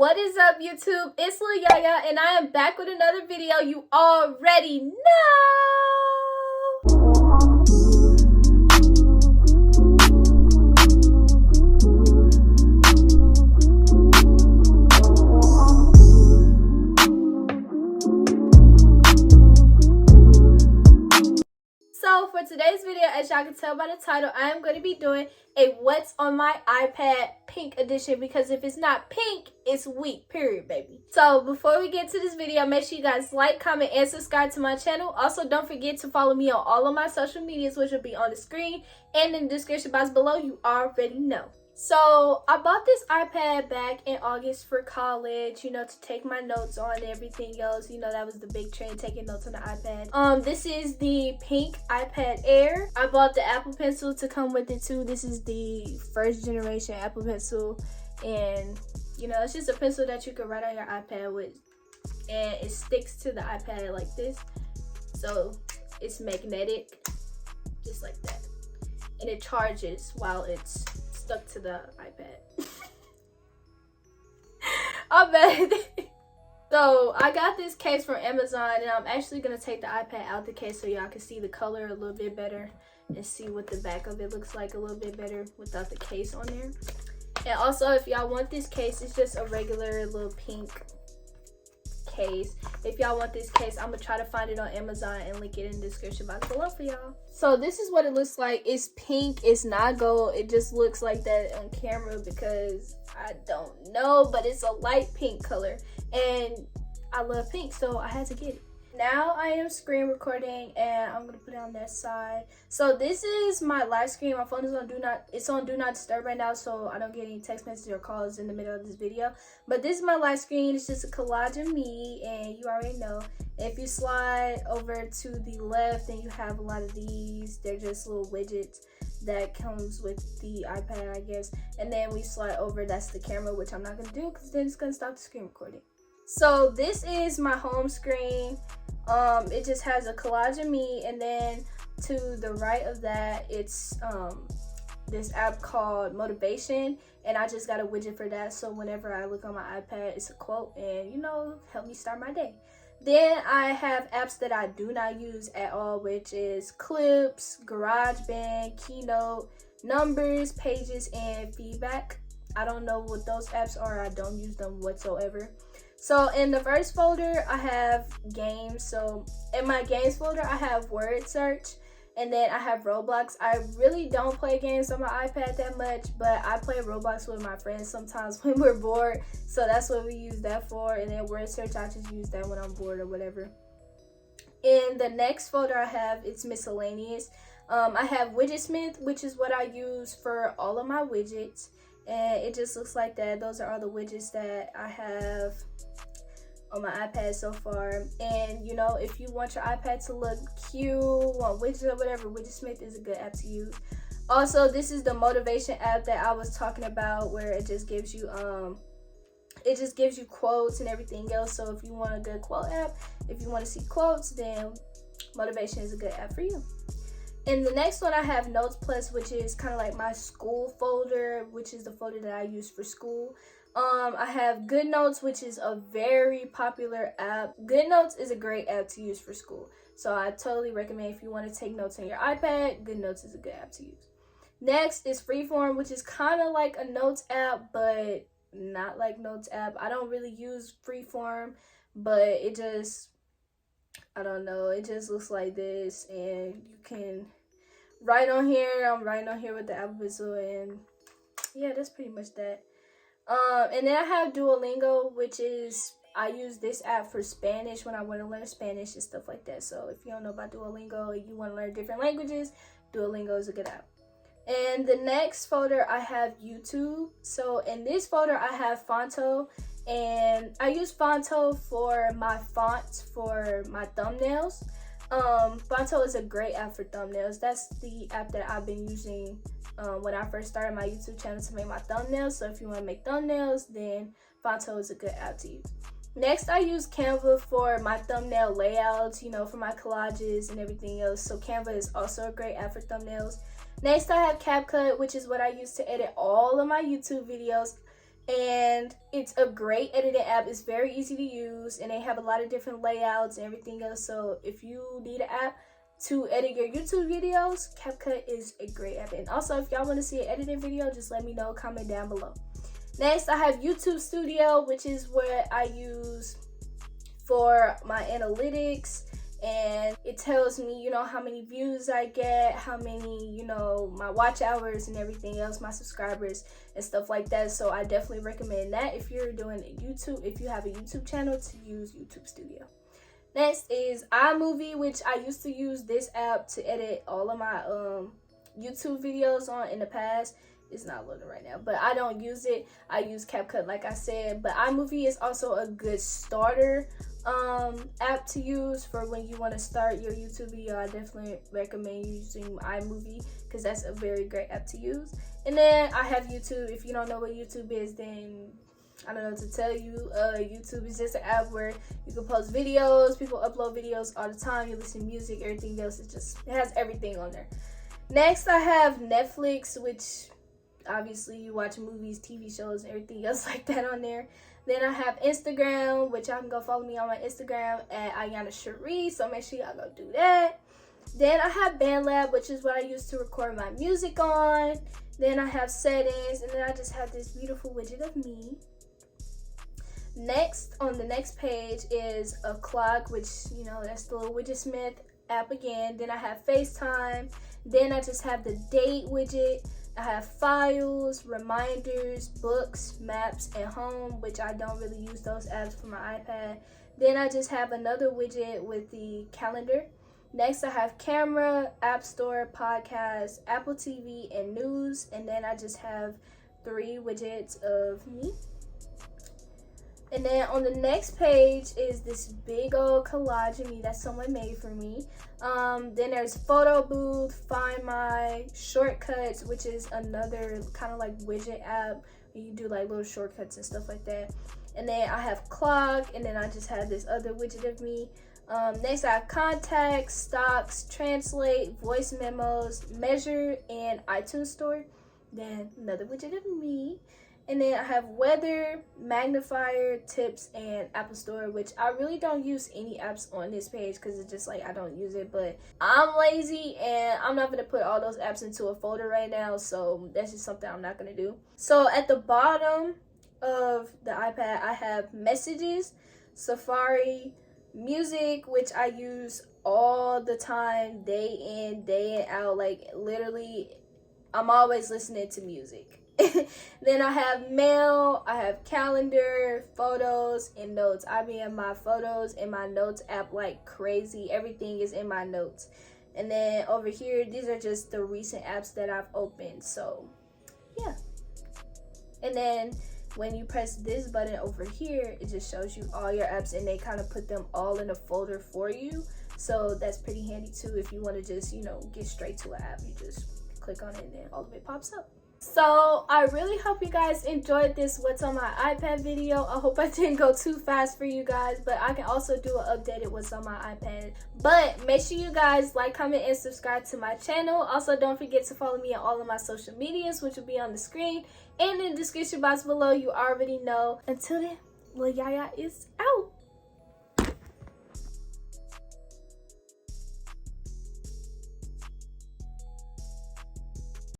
What is up, YouTube? It's Lil Yaya, and I am back with another video. You already know. So for today's video, as y'all can tell by the title, I am going to be doing a what's on my iPad pink edition, because if it's not pink, it's weak, period, baby. So before we get to this video, make sure you guys like, comment, and subscribe to my channel. Also, don't forget to follow me on all of my social medias, which will be on the screen and in the description box below. You already know. So I bought this iPad back in August for college, to take my notes on and everything else. That was the big trend, taking notes on the iPad. This is the pink iPad Air. I bought the Apple Pencil to come with it too. This is the first generation Apple Pencil, and it's just a pencil that you can write on your iPad with, and it sticks to the iPad like this. So it's magnetic, just like that, and it charges while it's stuck to the iPad. I bet. So I got this case from Amazon, and I'm actually gonna take the iPad out the case so y'all can see the color a little bit better and see what the back of it looks like a little bit better without the case on there. And also, if y'all want this case, it's just a regular little pink case. If y'all want this case, I'm gonna try to find it on Amazon and link it in the description box below for y'all. So this is what it looks like. It's pink, it's not gold. It just looks like that on camera because I don't know, but it's a light pink color, and I love pink, so I had to get it. Now I am screen recording, and I'm gonna put it on that side. So this is my live screen. My phone is on do not disturb right now, so I don't get any text messages or calls in the middle of this video. But this is my live screen. It's just a collage of me, and you already know. If you slide over to the left, then you have a lot of these. They're just little widgets that comes with the iPad, I guess. And then we slide over, that's the camera, which I'm not gonna do because then it's gonna stop the screen recording. So this is my home screen. It just has a collage of me, and then to the right of that, it's this app called Motivation, and I just got a widget for that, so whenever I look on my iPad, it's a quote, and help me start my day. Then I have apps that I do not use at all, which is Clips, GarageBand, Keynote, Numbers, Pages, and Feedback. I don't know what those apps are. I don't use them whatsoever. So in the first folder, I have games. So in my games folder, I have word search, and then I have Roblox. I really don't play games on my iPad that much, but I play Roblox with my friends sometimes when we're bored. So that's what we use that for. And then word search, I just use that when I'm bored or whatever. In the next folder I have, it's miscellaneous. I have Widgetsmith, which is what I use for all of my widgets. And it just looks like that. Those are all the widgets that I have on my iPad so far. And if you want your iPad to look cute, want widgets or whatever, Widgetsmith is a good app to use. Also, this is the motivation app that I was talking about, where it just gives you quotes and everything else. So if you want a good quote app, if you want to see quotes, then Motivation is a good app for you. In the next one, I have Notes Plus, which is kind of like my school folder, which is the folder that I use for school. I have Good Notes, which is a very popular app. Good Notes is a great app to use for school, so I totally recommend if you want to take notes on your iPad, Good Notes is a good app to use. Next is Freeform, which is kind of like a notes app, but not like Notes app. I don't really use Freeform, but it just, I don't know, it just looks like this, and you can write on here. I'm writing on here with the Apple Pencil, and yeah, that's pretty much that. And then I have Duolingo, which is, I use this app for Spanish when I want to learn Spanish and stuff like that. So if you don't know about Duolingo and you want to learn different languages, Duolingo is a good app. And the next folder, I have YouTube. So in this folder, I have Fonto, and I use Fonto for my fonts for my thumbnails. Fonto is a great app for thumbnails. That's the app that I've been using when I first started my YouTube channel to make my thumbnails. So if you want to make thumbnails, then Fonto is a good app to use. Next, I use Canva for my thumbnail layouts, for my collages and everything else. So Canva is also a great app for thumbnails. Next, I have CapCut, which is what I use to edit all of my YouTube videos. and it's a great editing app. It's very easy to use, and they have a lot of different layouts and everything else. So if you need an app to edit your YouTube videos, CapCut is a great app. And also, if y'all want to see an edited video, just let me know, comment down below. Next, I have YouTube Studio, which is what I use for my analytics, and it tells me, you know, how many views I get, how many, you know, my watch hours and everything else, my subscribers and stuff like that. So I definitely recommend that if you're doing YouTube, if you have a YouTube channel, to use YouTube Studio. Next is iMovie, which I used to use this app to edit all of my YouTube videos on in the past. It's not loading right now, but I don't use it. I use CapCut, like I said. But iMovie is also a good starter app to use for when you want to start your YouTube video. I definitely recommend using iMovie because that's a very great app to use. And then I have YouTube. If you don't know what YouTube is, then I don't know what to tell you. YouTube is just an app where you can post videos. People upload videos all the time. You listen to music, everything else. It has everything on there. Next, I have Netflix, which obviously you watch movies, TV shows, and everything else like that on there. Then I have Instagram, which y'all can go follow me on my Instagram at Ayana Cherie, so make sure y'all go do that. Then I have BandLab, which is what I use to record my music on. Then I have settings, and then I just have this beautiful widget of me. Next, on the next page is a clock, which, you know, that's the little Widgetsmith app again. Then I have FaceTime. Then I just have the date widget. I have files, reminders, books, maps, and home, which I don't really use those apps for my iPad. Then I just have another widget with the calendar. Next, I have camera, app store, podcast, Apple TV, and news. And then I just have 3 widgets of me. And then on the next page is this big old collage of me that someone made for me. Then there's Photo Booth, Find My, Shortcuts, which is another kind of like widget app where you do like little shortcuts and stuff like that. And then I have Clock, and then I just have this other widget of me. Next, I have Contacts, Stocks, Translate, Voice Memos, Measure, and iTunes Store. Then another widget of me. And then I have Weather, Magnifier, Tips, and Apple Store, which I really don't use any apps on this page because it's just like I don't use it. But I'm lazy and I'm not going to put all those apps into a folder right now. So that's just something I'm not going to do. So at the bottom of the iPad, I have Messages, Safari, Music, which I use all the time, day in, day out. Like literally, I'm always listening to music. Then I have Mail, I have Calendar, Photos, and Notes. I be in my Photos and my Notes app like crazy. Everything is in my Notes. And then over here, these are just the recent apps that I've opened. So, yeah. And then when you press this button over here, it just shows you all your apps, and they kind of put them all in a folder for you. So that's pretty handy too if you want to just, you know, get straight to an app. You just click on it and then all of it pops up. So I really hope you guys enjoyed this what's on my iPad video. I hope I didn't go too fast for you guys, but I can also do an updated what's on my iPad. But make sure you guys like, comment, and subscribe to my channel. Also, don't forget to follow me on all of my social medias, which will be on the screen and in the description box below. You already know. Until then, Lil Yaya is out.